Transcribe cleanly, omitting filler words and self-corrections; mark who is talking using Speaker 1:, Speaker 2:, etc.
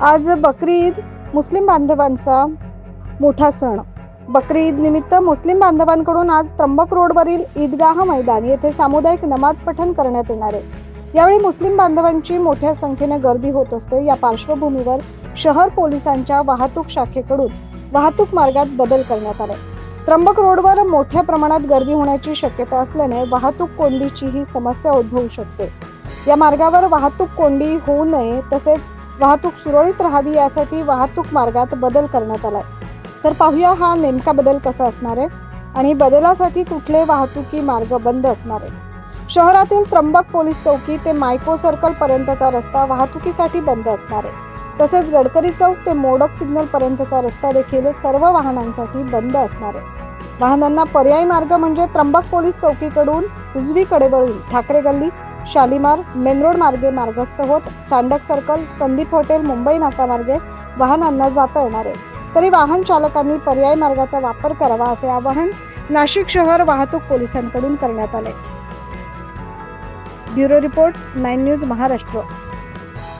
Speaker 1: आज बकरी ईद मुस्लिम बांधवांचा मोठा सण। बकरी ईद निमित्त मुस्लिम बांधवांकडून आज त्र्यंबक रोडवरील ईदगाह मैदान येथे सामुदायिक नमाज पठण करण्यात येणार आहे। यावेळी मुस्लिम बांधवांची मोठ्या संख्येने गर्दी होत असते। या पार्श्वभूमीवर शहर पोलिसांच्या वाहतूक शाखेकडून वाहतूक मार्गात बदल करण्यात आले। त्र्यंबक रोडवर मोठ्या प्रमाणात गर्दी होण्याची शक्यता असल्याने वाहतूक कोंडीची ही समस्या उद्भवू शकते। या मार्गावर वाहतूक कोंडी होऊ नये तसेच वाहतूक सुरळीत राहावी यासाठी वाहतूक मार्गात बदल करण्यात आलाय। तर पाहूया हा नेमका बदल कसा असणार आहे आणि बदलासाठी कुठले वाहतुकी मार्ग बंद असणार आहे। शहरातील त्र्यंबक पोलीस चौकी ते मायको सर्कल पर्यंतचा रस्ता वाहतुकीसाठी बंद असणार आहे। तसेच गडकरी चौक ते मोडक सिग्नल पर्यंतचा रस्ता देखील सर्व वाहनांसाठी बंद असणार आहे। वाहनांना पर्यायी मार्ग म्हणजे त्र्यंबक पोलीस चौकीकडून उजवीकडे वळून ठाकरे गल्ली, शालीमार, मेन रोड मार्गे मार्गस्थ होत चांडक सर्कल, संदीप हॉटेल, मुंबई नाका मार्गे वाहनांना जाता येणार आहे। तरी वाहन चालकांनी पर्यायी मार्गाचा वापर करावा असे आवाहन नाशिक शहर वाहतूक पोलिसांकडून करण्यात आले। Bureau report 9 news Maharashtra.